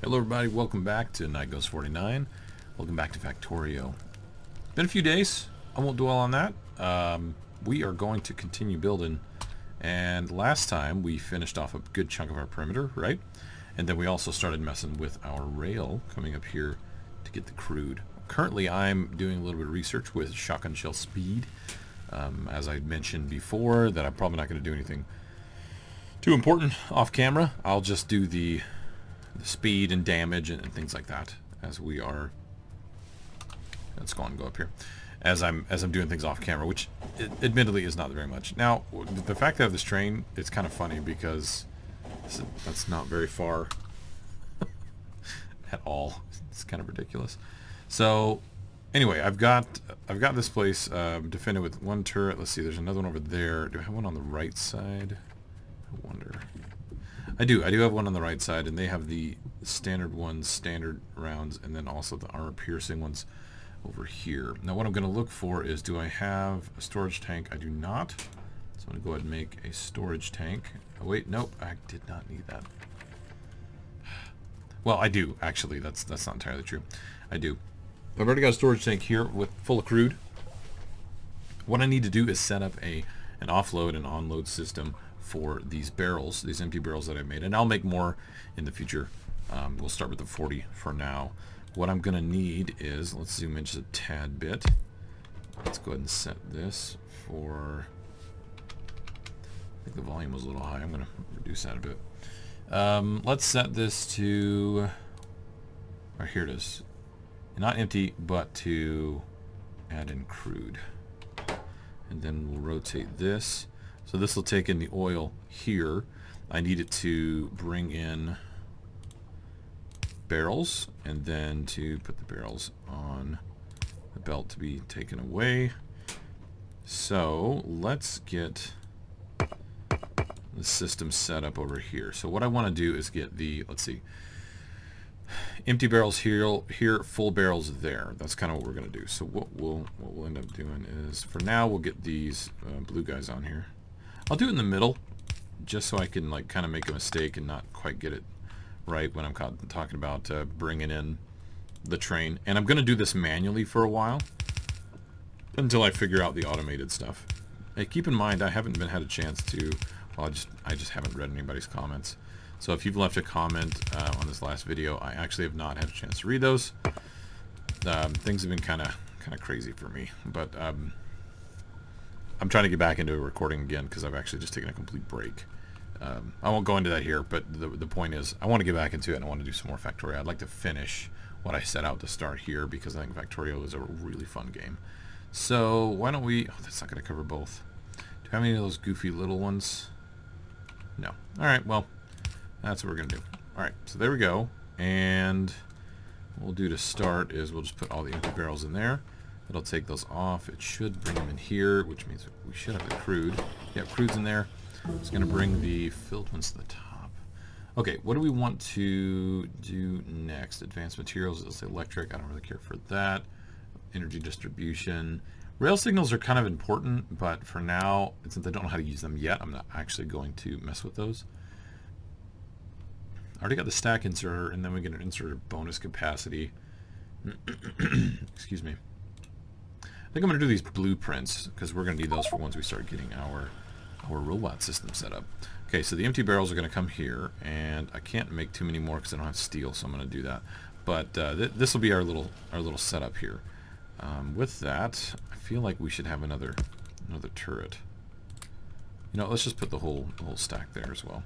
Hello everybody, welcome back to Night Ghost 49. Welcome back to Factorio. Been a few days, I won't dwell on that. We are going to continue building, and last time we finished off a good chunk of our perimeter, right? And then we also started messing with our rail coming up here to get the crude. Currently I'm doing a little bit of research with shotgun shell speed. As I mentioned before, that I'm probably not going to do anything too important off camera. I'll just do the speed and damage and things like that as we are. Let's go on and go up here as I'm doing things off camera, which admittedly is not very much. Now the fact that I have this train, it's kind of funny because that's not very far at all. It's kind of ridiculous. So anyway, I've got this place defended with one turret. Let's see, there's another one over there. Do I have one on the right side? I wonder. I do have one on the right side, and they have the standard ones, standard rounds, and then also the armor piercing ones over here. Now what I'm going to look for is, do I have a storage tank? I do not. So I'm going to go ahead and make a storage tank. Oh wait, nope, I did not need that. Well, I do, actually. That's not entirely true. I do. I've already got a storage tank here with full of crude. What I need to do is set up an offload and onload system for these barrels, these empty barrels that I made, and I'll make more in the future. We'll start with the 40 for now. What I'm gonna need is, let's zoom in just a tad bit. Let's go ahead and set this for, I think the volume was a little high. I'm gonna reduce that a bit. Let's set this to, or here it is, not empty, but to add in crude. And then we'll rotate this. So this will take in the oil here. I need it to bring in barrels, and then to put the barrels on the belt to be taken away. So let's get the system set up over here. So what I want to do is get the, let's see, empty barrels here, full barrels there. That's kind of what we're going to do. So what we'll end up doing is, for now, we'll get these blue guys on here. I'll do it in the middle, just so I can like kind of make a mistake and not quite get it right when I'm talking about bringing in the train. And I'm going to do this manually for a while until I figure out the automated stuff. Hey, keep in mind, I haven't had a chance to. Well, I just haven't read anybody's comments. So if you've left a comment on this last video, I actually have not had a chance to read those. Things have been kind of crazy for me, but I'm trying to get back into recording again because I've actually just taken a complete break. I won't go into that here, but the point is, I want to get back into it and I want to do some more Factorio. I'd like to finish what I set out to start here because I think Factorio is a really fun game. So why don't we, oh, that's not going to cover both. Do you have any of those goofy little ones? No. Alright, well, that's what we're going to do. Alright, so there we go. And what we'll do to start is we'll just put all the empty barrels in there. It'll take those off. It should bring them in here, which means we should have the crude. Yeah, crude's in there. It's going to bring the filled ones to the top. Okay, what do we want to do next? Advanced materials is electric. I don't really care for that. Energy distribution. Rail signals are kind of important, but for now, since I don't know how to use them yet, I'm not actually going to mess with those. I already got the stack inserter, and then we get an inserter bonus capacity. Excuse me. I think I'm going to do these blueprints because we're going to need those for once we start getting our robot system set up. Okay, so the empty barrels are going to come here, and I can't make too many more because I don't have steel, so I'm going to do that. But this will be our little setup here. With that, I feel like we should have another turret. You know, let's just put the whole stack there as well.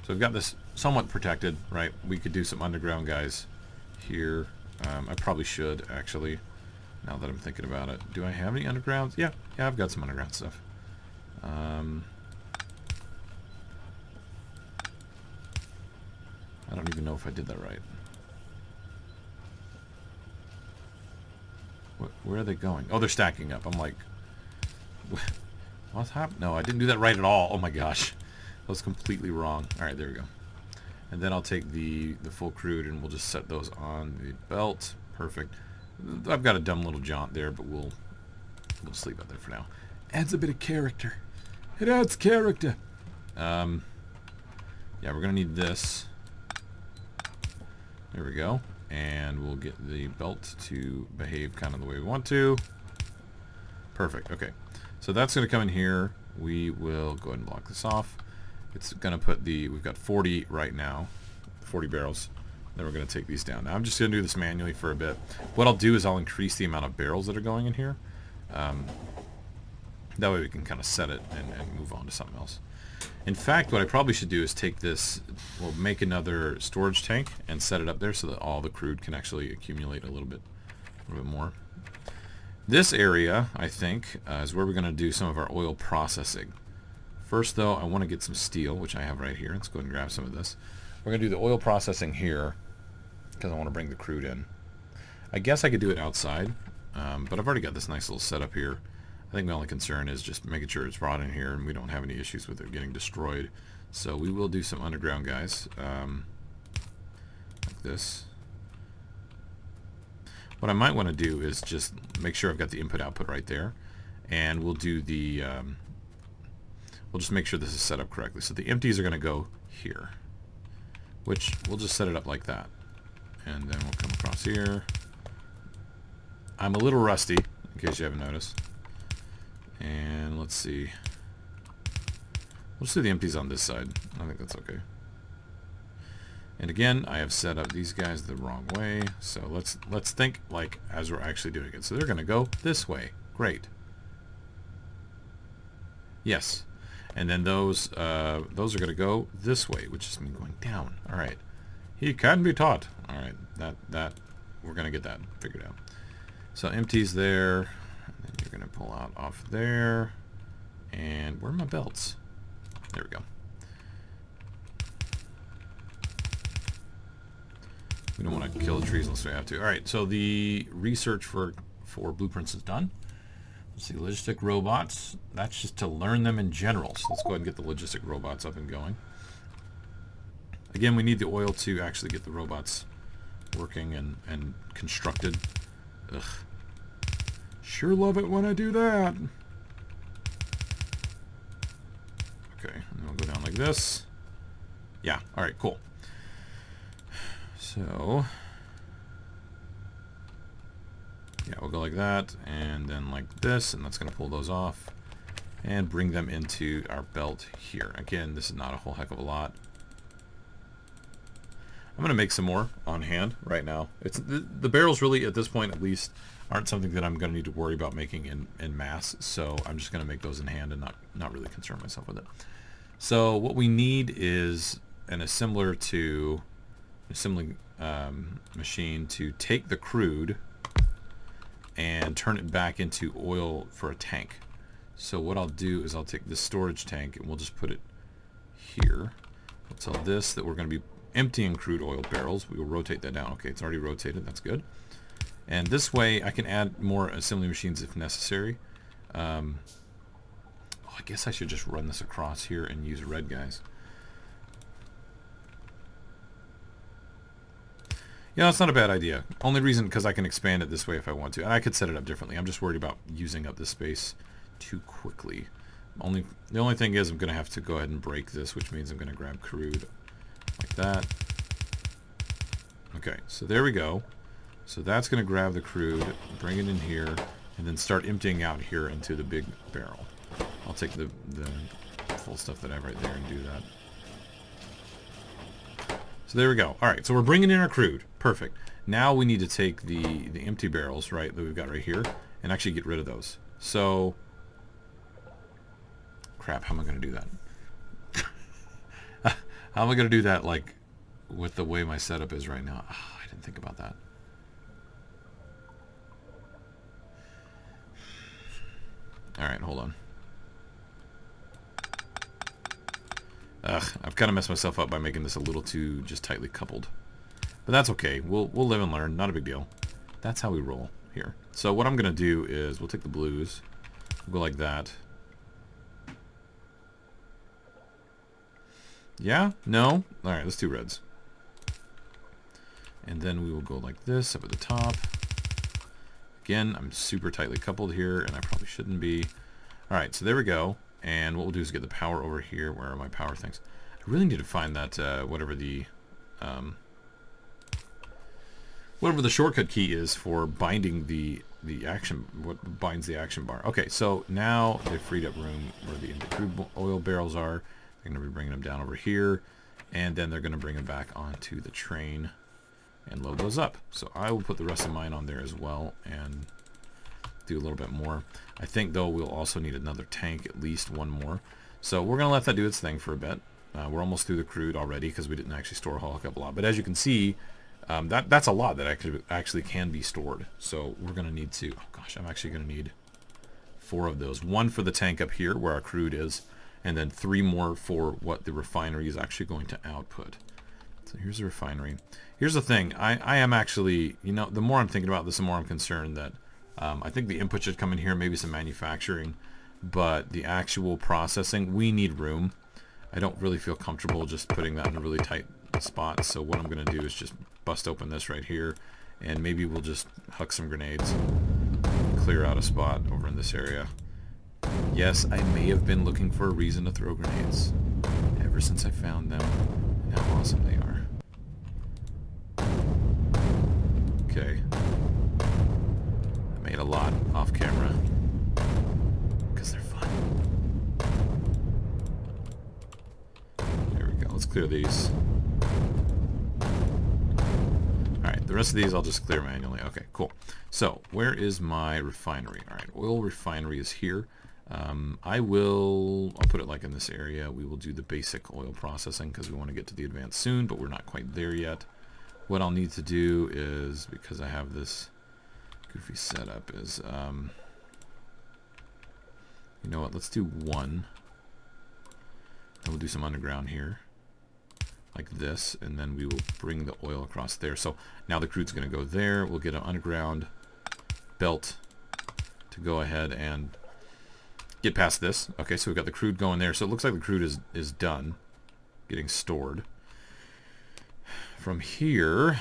So we've got this somewhat protected, right? We could do some underground guys here. I probably should actually. Now that I'm thinking about it. Do I have any undergrounds? Yeah, I've got some underground stuff. I don't even know if I did that right. Where are they going? Oh, they're stacking up. I'm like, what's happening? No, I didn't do that right at all. Oh my gosh. That was completely wrong. Alright, there we go. And then I'll take the full crude and we'll just set those on the belt. Perfect. I've got a dumb little jaunt there, but we'll sleep out there for now. Adds a bit of character. It adds character. Yeah, we're gonna need this. There we go. And we'll get the belt to behave kind of the way we want to. Perfect. Okay. So that's going to come in here. We will go ahead and block this off. It's going to put the... We've got 40 right now. 40 barrels. Then we're going to take these down. Now I'm just going to do this manually for a bit. What I'll do is I'll increase the amount of barrels that are going in here. That way we can kind of set it and move on to something else. In fact, what I probably should do is take this, we'll make another storage tank and set it up there so that all the crude can actually accumulate a little bit more. This area, I think, is where we're going to do some of our oil processing. First, though, I want to get some steel, which I have right here. Let's go ahead and grab some of this. We're going to do the oil processing here because I want to bring the crude in. I guess I could do it outside, but I've already got this nice little setup here. I think my only concern is just making sure it's brought in here and we don't have any issues with it getting destroyed. So we will do some underground guys, like this. What I might want to do is just make sure I've got the input-output right there, and we'll do the, we'll just make sure this is set up correctly. So the empties are going to go here, which we'll just set it up like that. And then we'll come across here. I'm a little rusty, in case you haven't noticed. And let's see. We'll just do the empties on this side. I think that's okay. And again, I have set up these guys the wrong way. So let's think like as we're actually doing it. So they're going to go this way. Great. Yes. And then those are going to go this way, which is me going down. All right. He can be taught. All right. That we're going to get that figured out. So empties there. And then you're going to pull out off there. And where are my belts? There we go. We don't want to kill the trees unless we have to. All right, so the research for blueprints is done. Let's see, logistic robots. That's just to learn them in general. So let's go ahead and get the logistic robots up and going. Again, we need the oil to actually get the robots working and constructed. Ugh. Sure love it when I do that. Okay, and then we'll go down like this. Yeah, all right, cool. So, yeah, we'll go like that, and then like this, and that's going to pull those off, and bring them into our belt here. Again, this is not a whole heck of a lot. I'm going to make some more on hand right now. It's the barrels really, at this point at least, aren't something that I'm going to need to worry about making in mass, so I'm just going to make those in hand and not really concern myself with it. So what we need is an assembler to... assembling machine to take the crude and turn it back into oil for a tank. So what I'll do is I'll take this storage tank and we'll just put it here. We'll tell this that we're going to be emptying crude oil barrels. We will rotate that down. Okay, it's already rotated. That's good. And this way I can add more assembly machines if necessary. I guess I should just run this across here and use red guys. Yeah, that's not a bad idea. Only reason because I can expand it this way if I want to. And I could set it up differently. I'm just worried about using up this space too quickly. The only thing is I'm going to have to go ahead and break this, which means I'm going to grab crude like that. Okay, so there we go. So that's going to grab the crude, bring it in here, and then start emptying out here into the big barrel. I'll take the full stuff that I have right there and do that. So there we go. All right, so we're bringing in our crude. Perfect. Now we need to take the empty barrels, right, that we've got right here, and actually get rid of those. So, crap, how am I going to do that? How am I going to do that, like, with the way my setup is right now? Oh, I didn't think about that. All right, hold on. Ugh, I've kind of messed myself up by making this a little too just tightly coupled. But that's okay. We'll live and learn. Not a big deal. That's how we roll here. So what I'm going to do is we'll take the blues. We'll go like that. Yeah? No? Alright, let's do reds. And then we will go like this up at the top. Again, I'm super tightly coupled here, and I probably shouldn't be. Alright, so there we go. And what we'll do is get the power over here. Where are my power things? I really need to find that, whatever the whatever the shortcut key is for binding the action, what binds the action bar. Okay, so now they've freed up room where the crude oil barrels are. They're going to be bringing them down over here, and then they're going to bring them back onto the train and load those up. So I will put the rest of mine on there as well and do a little bit more. I think though we'll also need another tank, at least one more. So we're going to let that do its thing for a bit. We're almost through the crude already because we didn't actually store a whole heck of a lot. But as you can see, that's a lot that actually can be stored. So we're going to need to, oh gosh, I'm actually going to need 4 of those. 1 for the tank up here where our crude is, and then 3 more for what the refinery is actually going to output. So here's the refinery. Here's the thing. I am actually, you know, the more I'm thinking about this, the more I'm concerned that I think the input should come in here, maybe some manufacturing, but the actual processing, we need room. I don't really feel comfortable just putting that in a really tight spot, so what I'm going to do is just bust open this right here, and maybe we'll just huck some grenades, clear out a spot over in this area. Yes, I may have been looking for a reason to throw grenades ever since I found them and how awesome they are. Okay. I made a lot off camera because they're fun. There we go. Let's clear these. Alright, the rest of these I'll just clear manually. Okay, cool. So, where is my refinery? Alright, oil refinery is here. I'll put it like in this area. We will do the basic oil processing because we want to get to the advanced soon, but we're not quite there yet. What I'll need to do is, because I have this goofy setup, is, you know what, let's do 1. Then we'll do some underground here, like this, and then we will bring the oil across there. So now the crude's going to go there. We'll get an underground belt to go ahead and get past this. Okay, so we've got the crude going there. So it looks like the crude is done getting stored. From here,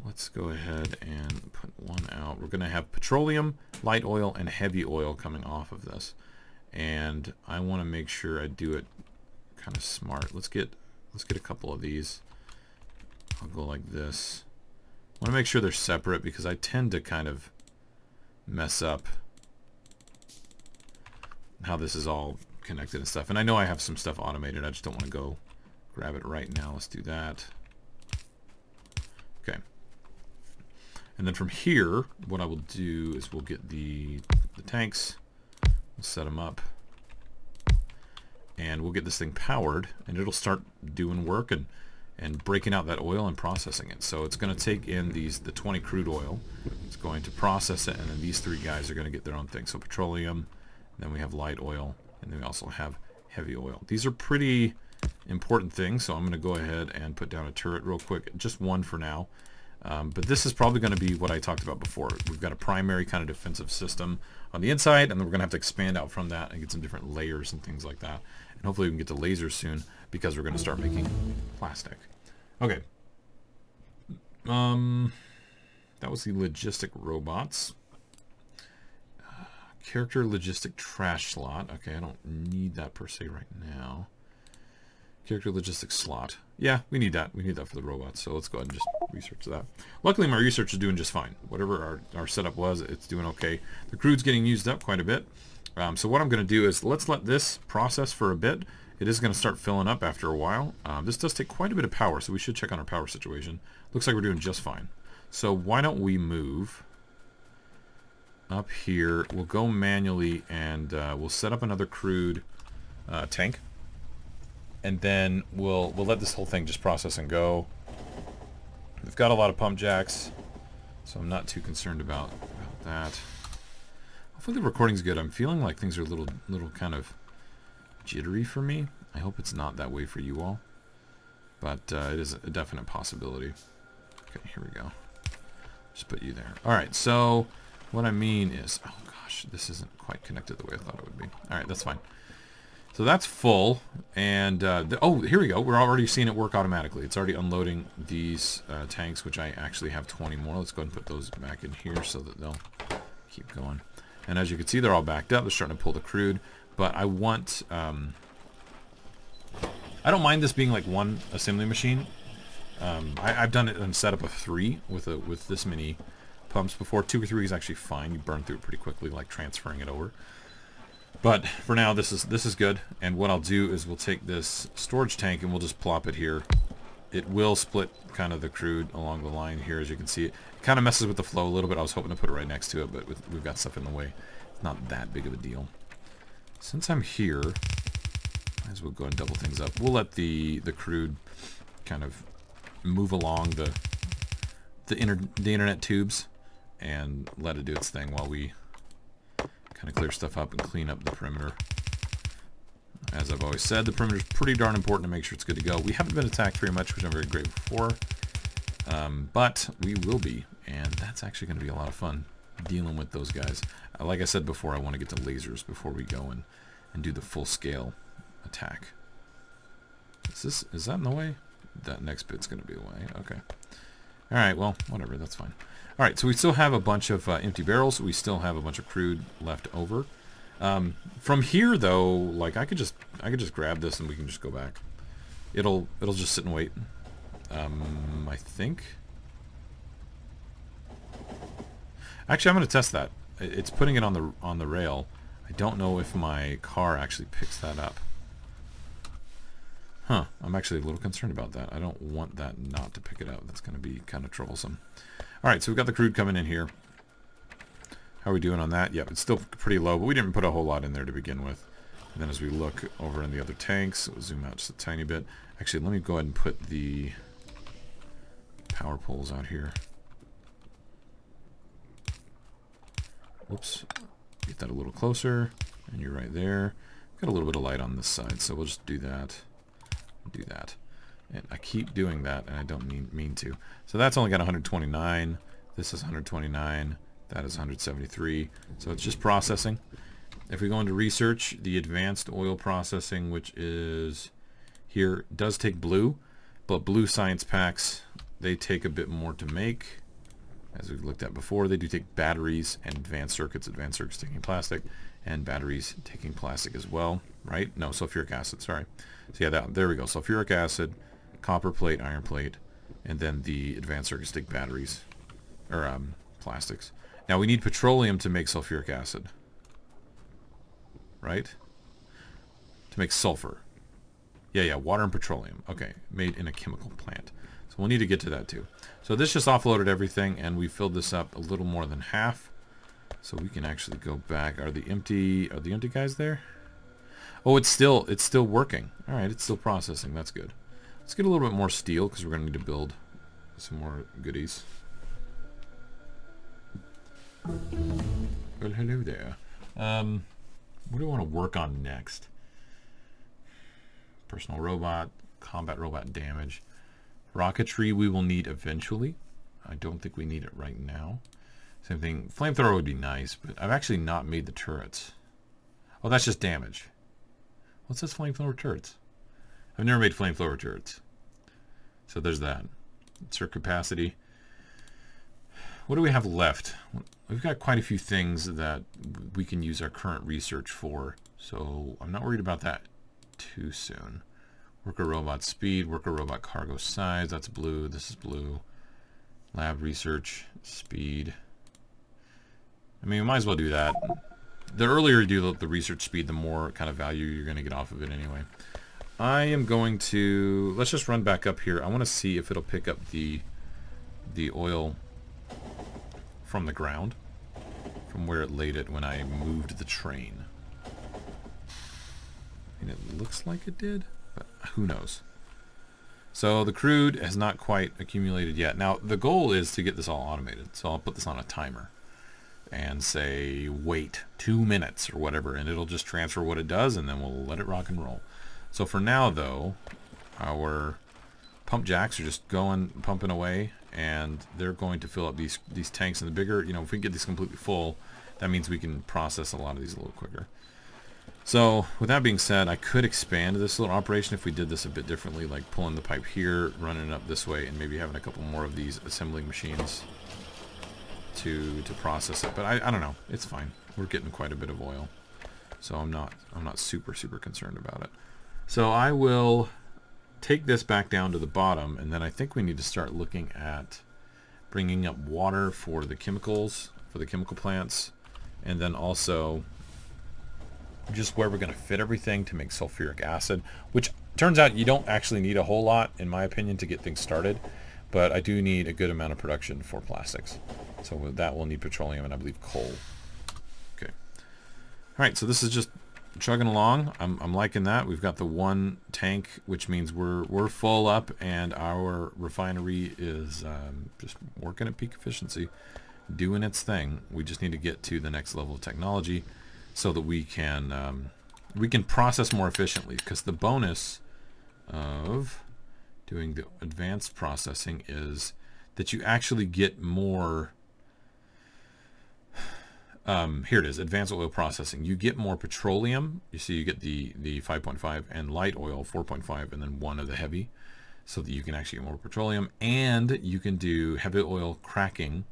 let's go ahead and put 1 out. We're going to have petroleum, light oil, and heavy oil coming off of this. And I want to make sure I do it kind of smart. Let's get a couple of these. I'll go like this. I want to make sure they're separate because I tend to kind of mess up how this is all connected and stuff. And I know I have some stuff automated. I just don't want to go grab it right now. Let's do that. Okay. And then from here, what I will do is we'll get the tanks. We'll set them up. And we'll get this thing powered, and it'll start doing work and breaking out that oil and processing it. So it's going to take in the 20 crude oil. It's going to process it, and then these 3 guys are going to get their own thing. So petroleum, then we have light oil, and then we also have heavy oil. These are pretty important things, so I'm going to go ahead and put down a turret real quick. Just 1 for now. But this is probably going to be what I talked about before. We've got a primary kind of defensive system on the inside, and then we're going to have to expand out from that and get some different layers and things like that. And hopefully we can get to lasers soon because we're going to start making plastic. Okay. That was the logistic robots. Character logistic trash slot. Okay, I don't need that per se right now. Character logistic slot. Yeah, we need that. We need that for the robots. So let's go ahead and just research that. Luckily, my research is doing just fine. Whatever our setup was, it's doing okay. The crude's getting used up quite a bit. So what I'm going to do is let's let this process for a bit. It is going to start filling up after a while. This does take quite a bit of power, so we should check on our power situation. Looks like we're doing just fine. So why don't we move up here? We'll go manually and we'll set up another crude tank. And then we'll let this whole thing just process and go. We've got a lot of pump jacks, so I'm not too concerned about that. Hopefully the recording's good. I'm feeling like things are a little kind of jittery for me. I hope it's not that way for you all, but it is a definite possibility. Okay, here we go. Just put you there. All right, so what I mean is, oh gosh, this isn't quite connected the way I thought it would be. All right, that's fine. So that's full, and oh, here we go. We're already seeing it work automatically. It's already unloading these tanks, which I actually have 20 more. Let's go ahead and put those back in here so that they'll keep going. And as you can see, they're all backed up. They're starting to pull the crude, but I want, I don't mind this being like one assembly machine, I've done it in setup of 3 with this many pumps before. 2 or 3 is actually fine. You burn through it pretty quickly, like transferring it over. But for now, this is good. And what I'll do is we'll take this storage tank and we'll just plop it here. It will split kind of the crude along the line here, as you can see. It kind of messes with the flow a little bit. I was hoping to put it right next to it, but we've got stuff in the way. It's not that big of a deal. Since I'm here, might as well go and double things up. We'll let the crude kind of move along the internet tubes and let it do its thing while we kind of clear stuff up and clean up the perimeter. As I've always said, the perimeter is pretty darn important to make sure it's good to go. We haven't been attacked very much, which I'm very grateful for, but we will be, and that's actually going to be a lot of fun dealing with those guys. Like I said before, I want to get to lasers before we go and do the full-scale attack. Is that in the way? That next bit's going to be away. Okay. All right. Well, whatever. That's fine. All right. So we still have a bunch of empty barrels. We still have a bunch of crude left over. From here, though, like I could just grab this and we can just go back. It'll just sit and wait. I think. Actually, I'm going to test that. It's putting it on the rail. I don't know if my car actually picks that up. Huh, I'm actually a little concerned about that. I don't want that not to pick it up. That's going to be kind of troublesome. Alright, so we've got the crude coming in here. How are we doing on that? Yep, it's still pretty low, but we didn't put a whole lot in there to begin with. And then as we look over in the other tanks, we'll zoom out just a tiny bit. Actually, let me go ahead and put the power poles out here. Whoops. Get that a little closer. And you're right there. Got a little bit of light on this side, so we'll just do that. Do that, and I keep doing that, and I don't mean to. So that's only got 129. This is 129. That is 173. So it's just processing. If we go into research, the advanced oil processing, which is here, does take blue, but blue science packs, they take a bit more to make. As we've looked at before, they do take batteries and advanced circuits taking plastic, and batteries taking plastic as well, right? No, sulfuric acid, sorry. So yeah, there we go. Sulfuric acid, copper plate, iron plate, and then the advanced circuits take batteries, or plastics. Now we need petroleum to make sulfuric acid, right? To make sulfur. Yeah, water and petroleum. Okay, made in a chemical plant. So we'll need to get to that too. So this just offloaded everything, and we filled this up a little more than half. So we can actually go back. Are the empty guys there? Oh, it's still working. All right, it's still processing. That's good. Let's get a little bit more steel because we're going to need to build some more goodies. Well, hello there. What do I want to work on next? Personal robot, combat robot damage. Rocketry we will need eventually. I don't think we need it right now. Same thing. Flamethrower would be nice, but I've actually not made the turrets. Oh, that's just damage. What says flamethrower turrets? I've never made flamethrower turrets. So there's that. Insert capacity. What do we have left? We've got quite a few things that we can use our current research for, so I'm not worried about that too soon. Worker robot speed, worker robot cargo size, that's blue, this is blue. Lab research, speed. I mean, we might as well do that. The earlier you do the research speed, the more kind of value you're going to get off of it anyway. I am going to... Let's just run back up here. I want to see if it'll pick up the oil from the ground, from where it laid it when I moved the train. And it looks like it did, but who knows. So the crude has not quite accumulated yet. Now, the goal is to get this all automated, so I'll put this on a timer and say wait 2 minutes or whatever, and it'll just transfer what it does, and then we'll let it rock and roll. So for now, though, our pump jacks are just pumping away, and they're going to fill up these tanks. And the bigger, if we can get these completely full, that means we can process a lot of these a little quicker. So with that being said, I could expand this little operation if we did this a bit differently, like pulling the pipe here, running it up this way, and maybe having a couple more of these assembling machines to process it. But I don't know. It's fine. We're getting quite a bit of oil, so I'm not super concerned about it. So I will take this back down to the bottom, and then I think we need to start looking at bringing up water for the chemicals, for the chemical plants, and then also just where we're going to fit everything to make sulfuric acid, which turns out you don't actually need a whole lot, in my opinion, to get things started, but I do need a good amount of production for plastics. So with that, we'll need petroleum and I believe coal. Okay. All right, so this is just chugging along. I'm liking that. We've got the one tank, which means we're full up, and our refinery is just working at peak efficiency, doing its thing. We just need to get to the next level of technology so that we can process more efficiently, because the bonus of doing the advanced processing is that you actually get more. Here it is, advanced oil processing. You get more petroleum. You see, you get the 5.5 and light oil 4.5, and then 1 of the heavy, so that you can actually get more petroleum. And you can do heavy oil cracking,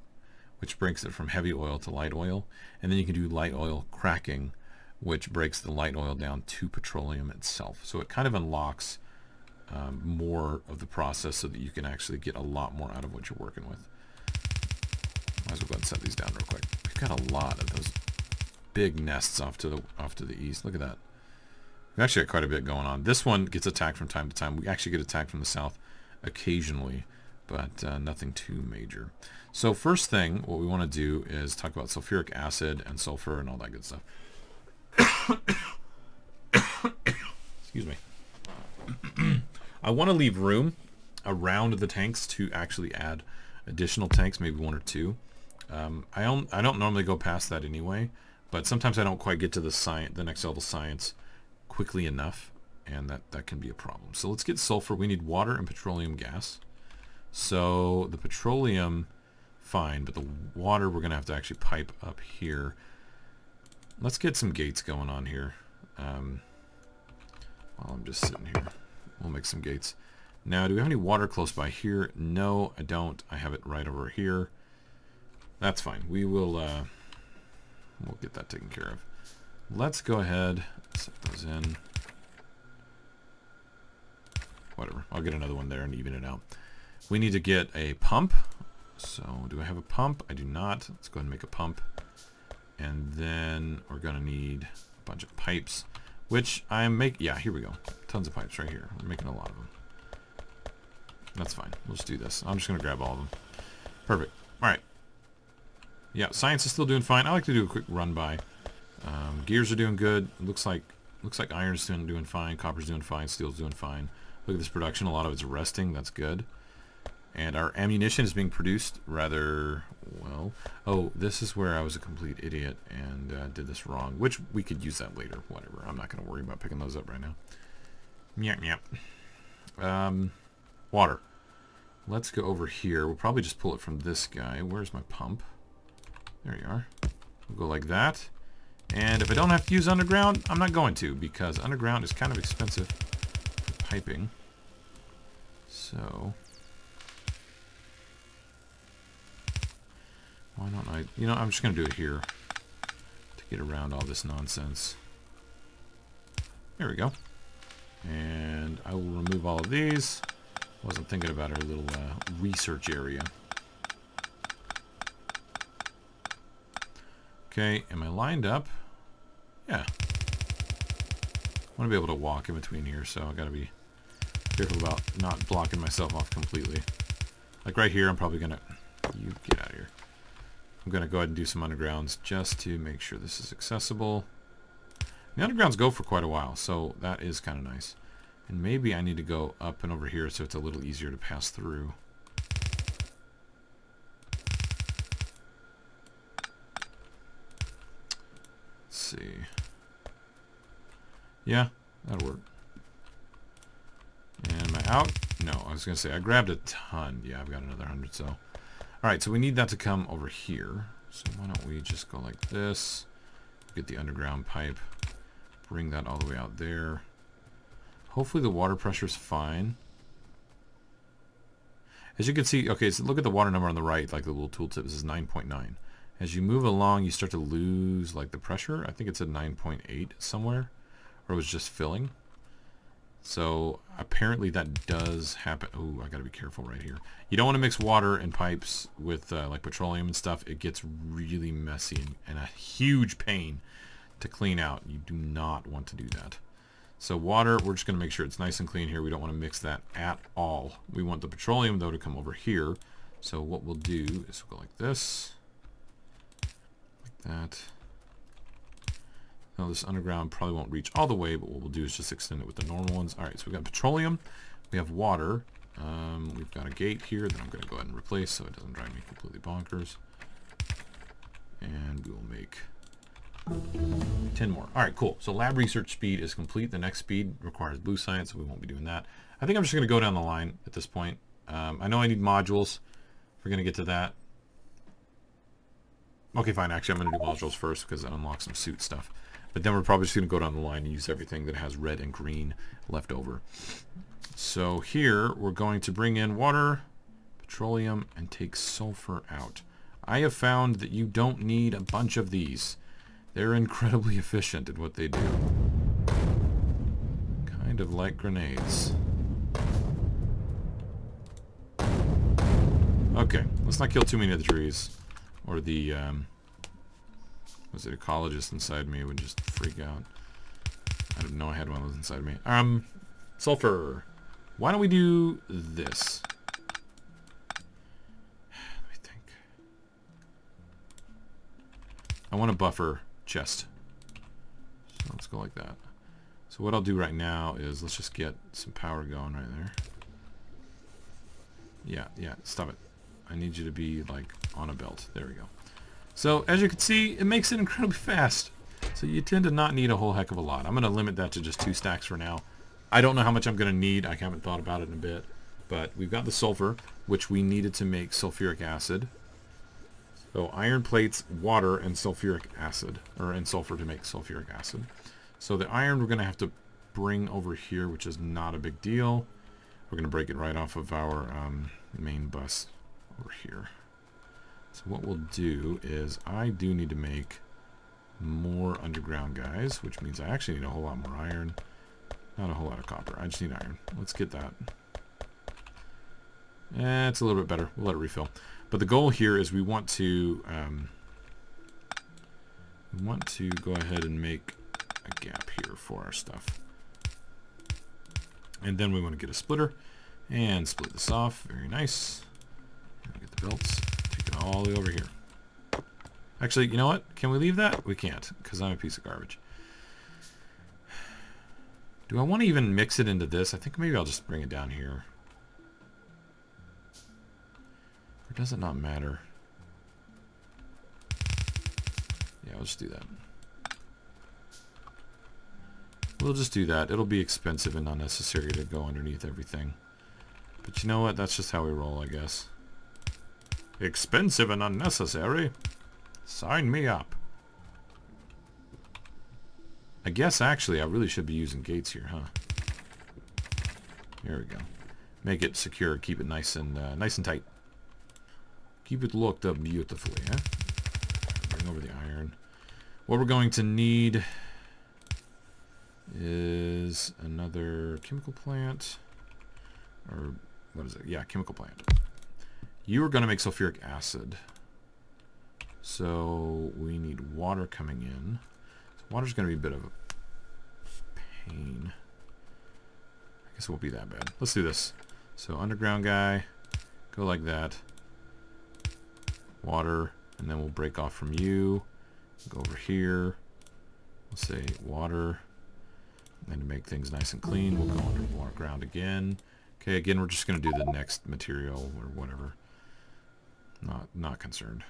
which breaks it from heavy oil to light oil, and then you can do light oil cracking, which breaks the light oil down to petroleum itself. So it kind of unlocks more of the process so that you can actually get a lot more out of what you're working with. Might as well go ahead and set these down real quick. We've got a lot of those big nests off to the east. Look at that. We've actually got quite a bit going on. This one gets attacked from time to time. We actually get attacked from the south occasionally, but nothing too major. So first thing, what we want to do is talk about sulfuric acid and sulfur and all that good stuff. Excuse me. I want to leave room around the tanks to actually add additional tanks, maybe 1 or 2. I don't normally go past that anyway, but sometimes I don't quite get to the next level science quickly enough, and that can be a problem. So let's get sulfur. We need water and petroleum gas. So the petroleum, fine, but the water we're going to have to actually pipe up here. Let's get some gates going on here. While I'm just sitting here, we'll make some gates. Now, do we have any water close by here? No, I don't. I have it right over here. That's fine. We will we'll get that taken care of. Let's go ahead, set those in. Whatever. I'll get another one there and even it out. We need to get a pump. So, do I have a pump? I do not. Let's go ahead and make a pump. And then we're going to need a bunch of pipes, which yeah, here we go. Tons of pipes right here. We're making a lot of them. That's fine. We'll just do this. I'm just going to grab all of them. Perfect. All right. Yeah, science is still doing fine. I like to do a quick run by. Gears are doing good. It looks like iron's doing fine. Copper's doing fine. Steel's doing fine. Look at this production. A lot of it's resting. That's good. And our ammunition is being produced rather well. Oh, this is where I was a complete idiot and did this wrong, which we could use that later. Whatever. I'm not going to worry about picking those up right now. Yep, yep. Water. Let's go over here. We'll probably just pull it from this guy. Where's my pump? There you are. We'll go like that. And if I don't have to use underground, I'm not going to, because underground is kind of expensive for piping. So why don't I, I'm just going to do it here to get around all this nonsense. There we go. And I will remove all of these. Wasn't thinking about our little research area. Okay, am I lined up? Yeah. I want to be able to walk in between here, so I got to be careful about not blocking myself off completely. Like right here, I'm probably going to... You get out of here. I'm going to go ahead and do some undergrounds just to make sure this is accessible. The undergrounds go for quite a while, so that is kind of nice. And maybe I need to go up and over here so it's a little easier to pass through. Let's see. Yeah, that'll work. And am I out? No, I was going to say, I grabbed a ton. Yeah, I've got another 100, so. Alright, so we need that to come over here. So why don't we just go like this. Get the underground pipe. Bring that all the way out there. Hopefully the water pressure is fine. As you can see, okay, so look at the water number on the right, like the little tooltip. This is 9.9. As you move along, you start to lose like the pressure. I think it's at 9.8 somewhere, or it was just filling. So apparently that does happen. Oh, I gotta be careful right here. You don't want to mix water and pipes with like petroleum and stuff. It gets really messy and a huge pain to clean out. You do not want to do that. So water, we're just going to make sure it's nice and clean here. We don't want to mix that at all. We want the petroleum, though, to come over here. So what we'll do is we'll go like this. Like that. Now this underground probably won't reach all the way, but what we'll do is just extend it with the normal ones. All right, so we've got petroleum. We have water. We've got a gate here that I'm going to go ahead and replace so it doesn't drive me completely bonkers. And we will make 10 more. All right, cool. So lab research speed is complete. The next speed requires blue science, so we won't be doing that. I think I'm just going to go down the line at this point. I know I need modules. We're going to get to that. Okay, fine. Actually, I'm going to do modules first because that unlocks some suit stuff. But then we're probably just going to go down the line and use everything that has red and green left over. So here, we're going to bring in water, petroleum, and take sulfur out. I have found that you don't need a bunch of these. They're incredibly efficient at what they do. Kind of like grenades. Okay, let's not kill too many of the trees. Or the, was it ecologist inside me would just freak out. I didn't know I had one of those inside me. Sulfur. Why don't we do this? Let me think. I want a buffer chest. So let's go like that. So what I'll do right now is let's just get some power going right there. Yeah, stop it. I need you to be like on a belt. There we go. So as you can see, it makes it incredibly fast. So you tend to not need a whole heck of a lot. I'm going to limit that to just 2 stacks for now. I don't know how much I'm going to need. I haven't thought about it in a bit. But we've got the sulfur, which we needed to make sulfuric acid. So iron plates, water, and sulfuric acid, and sulfur to make sulfuric acid. So the iron we're going to have to bring over here, which is not a big deal. We're going to break it right off of our main bus over here. So what we'll do is I do need to make more underground guys, which means I actually need a whole lot more iron. Not a whole lot of copper. I just need iron. Let's get that. It's a little bit better. We'll let it refill. But the goal here is we want to go ahead and make a gap here for our stuff. And then we want to get a splitter and split this off. Very nice. And get the belts. Take it all the way over here. Actually, you know what? Can we leave that? We can't, because I'm a piece of garbage. Do I want to even mix it into this? I think maybe I'll just bring it down here. Or does it not matter? Yeah, I'll just do that. We'll just do that. It'll be expensive and unnecessary to go underneath everything. But you know what? That's just how we roll, I guess. Expensive and unnecessary? Sign me up. I guess, actually, I really should be using gates here, huh? Here we go. Make it secure. Keep it nice and tight. Keep it locked up beautifully, huh? Bring over the iron. What we're going to need is another chemical plant. Or, what is it? Yeah, chemical plant. You are going to make sulfuric acid. So, we need water coming in. So water's going to be a bit of a pain. I guess it won't be that bad. Let's do this. So, underground guy. Go like that. Water. And then we'll break off from you. Go over here. We'll say water. And to make things nice and clean, we'll go underground again. Okay, again, we're just going to do the next material or whatever. Not concerned.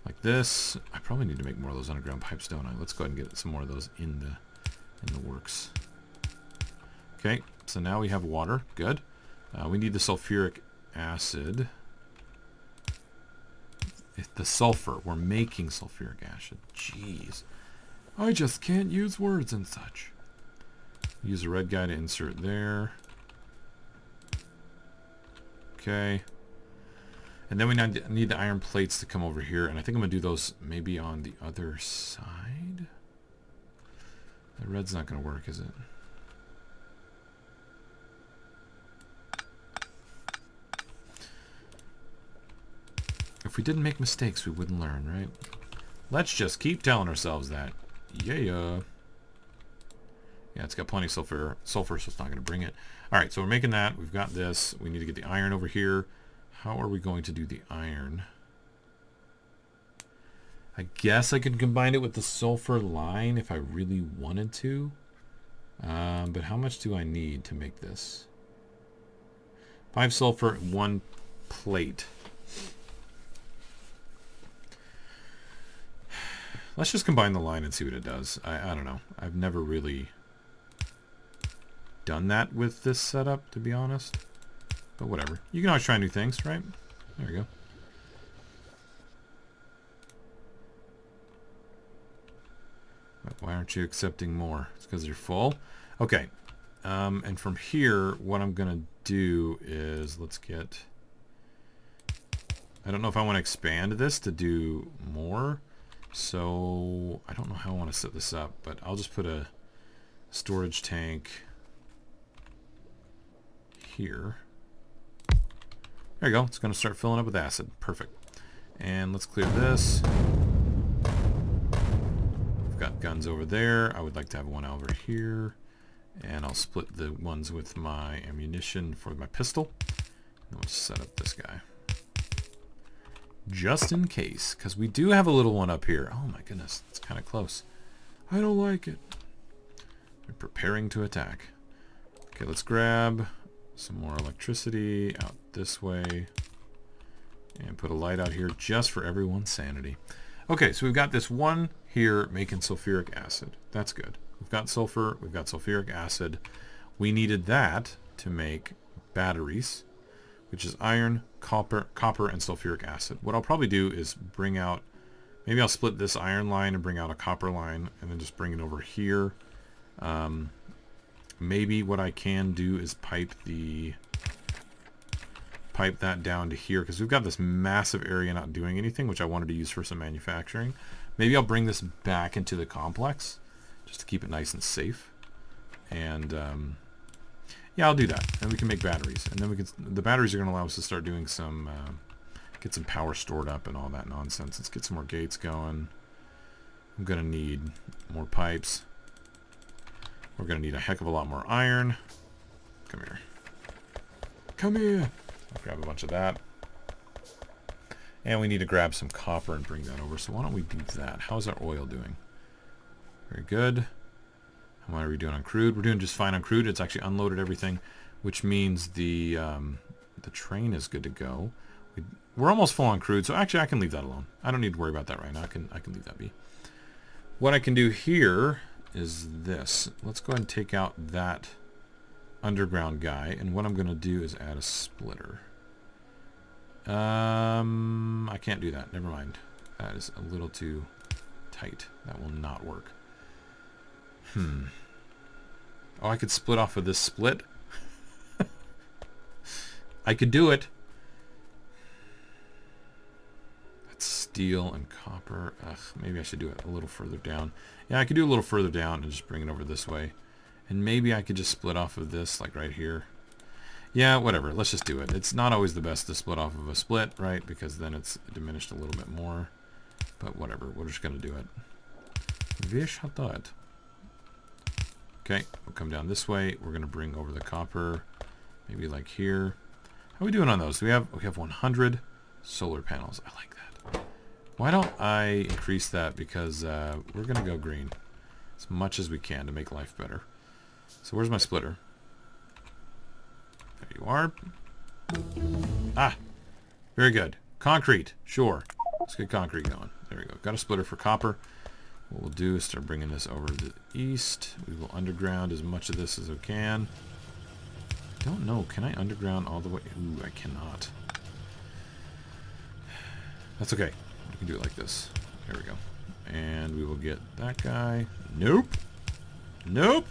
Like this. I probably need to make more of those underground pipes, don't I? Let's go ahead and get some more of those in the works. Okay, so now we have water. Good. We need the sulfuric acid. The sulfur. We're making sulfuric acid. Jeez. I just can't use words and such. Use a red guy to insert there. Okay. And then we need the iron plates to come over here. And I think I'm going to do those maybe on the other side. The red's not going to work, is it? if we didn't make mistakes, we wouldn't learn, right? Let's just keep telling ourselves that. Yeah. Yeah, it's got plenty of sulfur, so it's not going to bring it. All right, so we're making that. We've got this. We need to get the iron over here. How are we going to do the iron? I guess I could combine it with the sulfur line if I really wanted to. But how much do I need to make this? 5 sulfur, 1 plate. Let's just combine the line and see what it does. I don't know. I've never really done that with this setup, to be honest. But whatever. You can always try new things, right? There we go. Why aren't you accepting more? It's because you're full. Okay. And from here, what I'm going to do is, let's get... I don't know if I want to expand this to do more. So, I don't know how I want to set this up, but I'll just put a storage tank here. There you go. It's going to start filling up with acid. Perfect. And let's clear this. We've got guns over there. I would like to have one over here. And I'll split the ones with my ammunition for my pistol. And we'll set up this guy. Just in case. Because we do have a little one up here. Oh my goodness. It's kind of close. I don't like it. We're preparing to attack. Okay, let's grab some more electricity out this way. And put a light out here just for everyone's sanity. Okay, so we've got this one here making sulfuric acid. That's good. We've got sulfur, we've got sulfuric acid. We needed that to make batteries, which is iron, copper, and sulfuric acid. What I'll probably do is bring out, maybe I'll split this iron line and bring out a copper line and then just bring it over here. Maybe what I can do is pipe that down to here, because we've got this massive area not doing anything, which I wanted to use for some manufacturing. Maybe I'll bring this back into the complex just to keep it nice and safe. And yeah, I'll do that, and we can make batteries, and then we can. The batteries are going to allow us to start doing some, get some power stored up and all that nonsense. Let's get some more gates going. I'm going to need more pipes. We're going to need a heck of a lot more iron. Come here. Come here. I'll grab a bunch of that. And we need to grab some copper and bring that over. So why don't we do that? How's our oil doing? Very good. How are we doing on crude? We're doing just fine on crude. It's actually unloaded everything, which means the train is good to go. We're almost full on crude, so actually I can leave that alone. I don't need to worry about that right now. I can leave that be. What I can do here is this. Let's go ahead and take out that underground guy, and what I'm going to do is add a splitter. I can't do that. Never mind. That is a little too tight. That will not work. Oh, I could split off of this split. I could do it. That's steel and copper. Ugh, maybe I should do it a little further down. Yeah, I could do a little further down and just bring it over this way. And maybe I could just split off of this, like right here. Yeah, whatever. Let's just do it. It's not always the best to split off of a split, right? Because then it's diminished a little bit more. But whatever. We're just going to do it. Wish hat that. Okay, we'll come down this way. We're going to bring over the copper. Maybe like here. How are we doing on those? We have 100 solar panels. I like that. Why don't I increase that? Because we're going to go green as much as we can to make life better. So where's my splitter? There you are. Ah, very good. Concrete, sure. Let's get concrete going. There we go. Got a splitter for copper. What we'll do is start bringing this over to the east. We will underground as much of this as we can. I don't know. Can I underground all the way? Ooh, I cannot. That's okay. We can do it like this. There we go. And we will get that guy. Nope. Nope.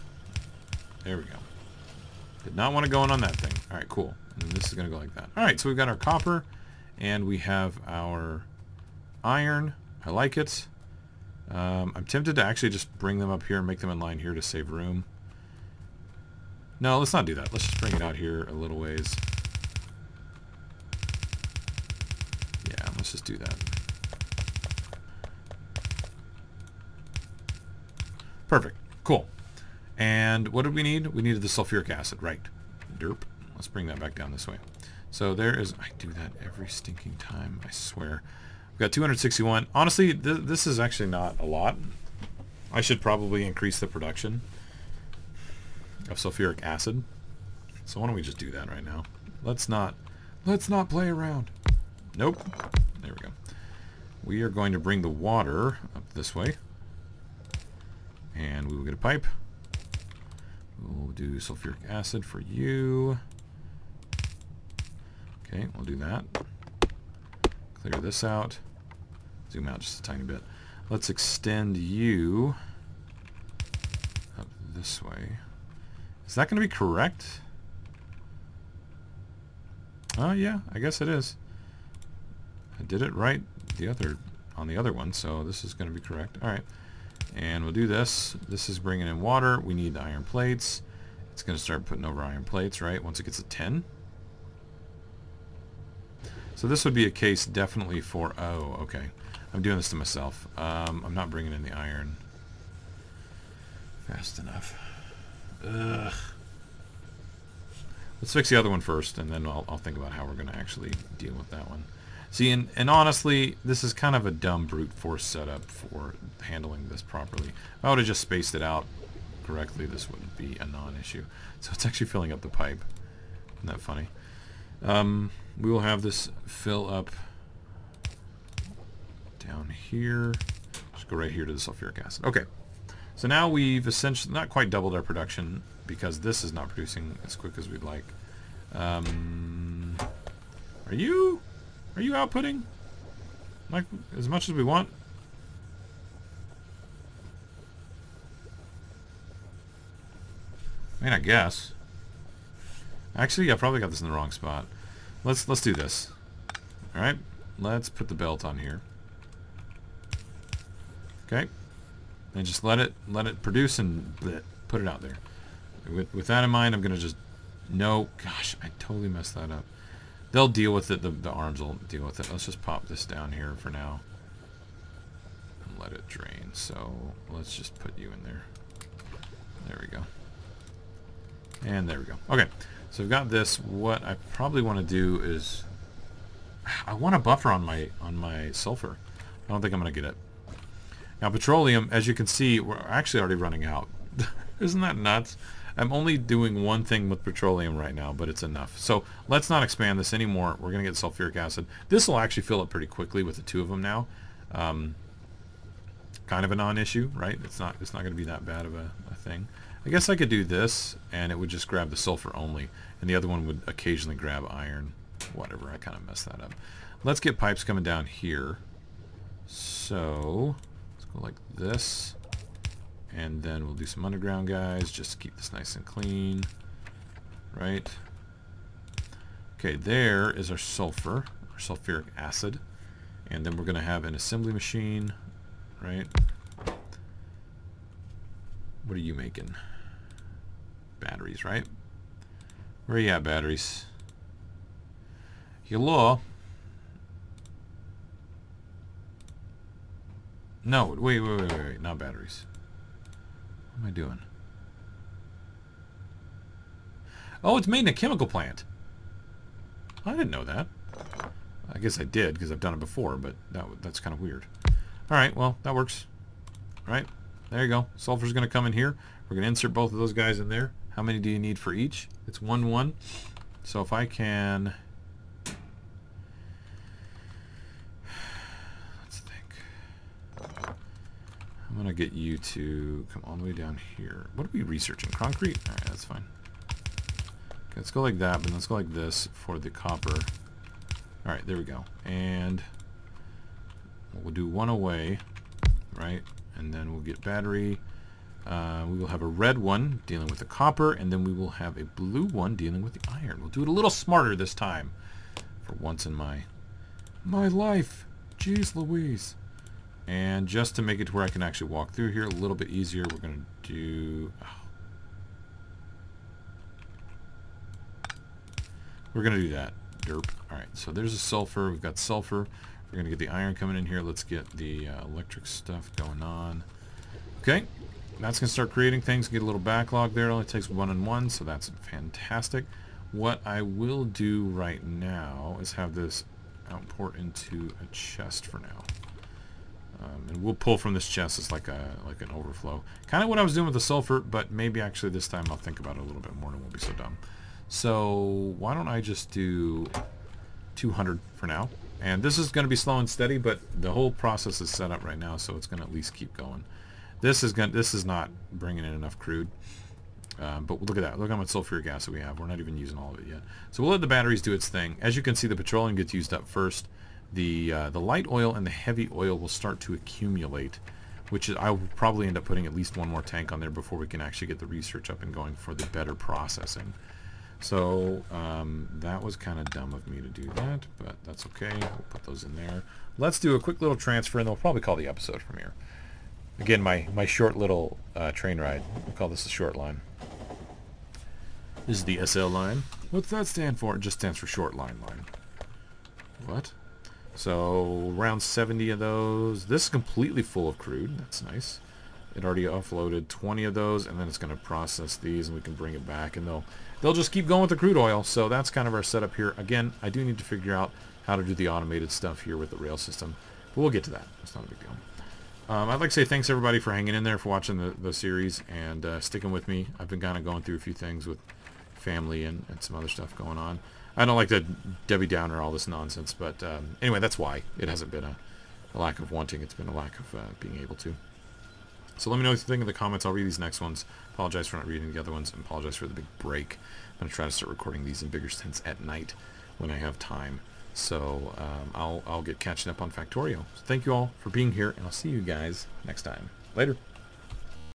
There we go. Did not want to go in on that thing. All right, cool. And this is going to go like that. All right, so we've got our copper, and we have our iron. I like it. I'm tempted to actually just bring them up here and make them in line here to save room. No, let's not do that. Let's just bring it out here a little ways. Yeah, let's let's just do that. Perfect. Cool. And what did we need? We needed the sulfuric acid, right? Derp. Let's bring that back down this way. So there is... I do that every stinking time, I swear. We've got 261. Honestly, this is actually not a lot. I should probably increase the production of sulfuric acid. So why don't we just do that right now? Let's not play around. Nope. There we go. We are going to bring the water up this way. And we will get a pipe. We'll do sulfuric acid for you. Okay, we'll do that. Clear this out. Zoom out just a tiny bit. Let's extend you up this way. Is that going to be correct? Oh yeah, I guess it is. I did it right on the other one, so this is going to be correct. All right. And we'll do this. This is bringing in water. We need the iron plates. It's going to start putting over iron plates, right? Once it gets to 10. So this would be a case definitely for... Oh, okay. I'm doing this to myself. I'm not bringing in the iron fast enough. Ugh. Let's fix the other one first, and then I'll think about how we're going to actually deal with that one. See, and honestly, this is kind of a dumb brute force setup for handling this properly. If I would have just spaced it out correctly, this wouldn't be a non-issue. So it's actually filling up the pipe. Isn't that funny? We will have this fill up down here. Just go right here to the sulfuric acid. Okay. So now we've essentially not quite doubled our production because this is not producing as quick as we'd like. Are you outputting like as much as we want? I mean, I guess. Actually, I probably got this in the wrong spot. Let's do this. All right, let's put the belt on here. Okay, and just let it produce and bleh, put it out there. With that in mind, I'm gonna just gosh, I totally messed that up. They'll deal with it. The arms will deal with it. Let's just pop this down here for now and let it drain. So let's just put you in there. There we go. And there we go. Okay, so I've got this. What I probably want to do is I want a buffer on my sulfur. I don't think I'm going to get it. Now petroleum, as you can see, we're actually already running out. Isn't that nuts? I'm only doing one thing with petroleum right now, but it's enough. So let's not expand this anymore. We're going to get sulfuric acid. This will actually fill up pretty quickly with the two of them now. Kind of a non-issue, right? It's not going to be that bad of a thing. I guess I could do this, and it would just grab the sulfur only, and the other one would occasionally grab iron. Whatever, I kind of messed that up. Let's get pipes coming down here. So let's go like this. And then we'll do some underground guys just to keep this nice and clean. Right? Okay, there is our sulfur, our sulfuric acid. And then we're going to have an assembly machine. Right? What are you making? Batteries, right? Where are you at, batteries? Hello? No, wait, not batteries. What am I doing? Oh, it's made in a chemical plant. I didn't know that. I guess I did because I've done it before, but that's kind of weird. All right, well, that works. All right, there you go. Sulfur's going to come in here. We're going to insert both of those guys in there. How many do you need for each? It's 1, 1. So if I can... Let's think. I'm going to get you to come all the way down here. What are we researching? Concrete? All right, that's fine. Okay, let's go like that, but let's go like this for the copper. All right, there we go. And we'll do one away, right? And then we'll get battery. We will have a red one dealing with the copper, and then we will have a blue one dealing with the iron. We'll do it a little smarter this time, for once in my life. Jeez Louise. And just to make it to where I can actually walk through here a little bit easier, we're going to do... We're going to do that. Derp. Alright, so there's a sulfur. We've got sulfur. We're going to get the iron coming in here. Let's get the electric stuff going on. Okay, that's going to start creating things. Get a little backlog there. It only takes 1 and 1, so that's fantastic. What I will do right now is have this outport into a chest for now. And we'll pull from this chest as like an overflow. Kind of what I was doing with the sulfur, but maybe actually this time I'll think about it a little bit more and it won't be so dumb. So why don't I just do 200 for now? And this is going to be slow and steady, but the whole process is set up right now, so it's going to at least keep going. This is not bringing in enough crude. But look at that. Look how much sulfuric acid we have. We're not even using all of it yet. So we'll let the batteries do its thing. As you can see, the petroleum gets used up first. The light oil and the heavy oil will start to accumulate, which is, I will probably end up putting at least one more tank on there before we can actually get the research up and going for the better processing. So that was kind of dumb of me to do that, but that's okay. We'll put those in there. Let's do a quick little transfer, and they'll probably call the episode from here. Again, my short little train ride. We'll call this a short line. This is the SL line. What's that stand for? It just stands for short line. What? So around 70 of those. This is completely full of crude. That's nice. It already offloaded 20 of those, and then it's going to process these, and we can bring it back, and they'll just keep going with the crude oil. So that's kind of our setup here. Again, I do need to figure out how to do the automated stuff here with the rail system, but we'll get to that. It's not a big deal. I'd like to say thanks everybody for hanging in there, for watching the series, and sticking with me. I've been kind of going through a few things with family and some other stuff going on. I don't like to Debbie Downer all this nonsense, but anyway, that's why. It hasn't been a lack of wanting. It's been a lack of being able to. So let me know what you think in the comments. I'll read these next ones. Apologize for not reading the other ones, and apologize for the big break. I'm going to try to start recording these in bigger stints at night when I have time. So I'll get catching up on Factorio. So thank you all for being here, and I'll see you guys next time. Later.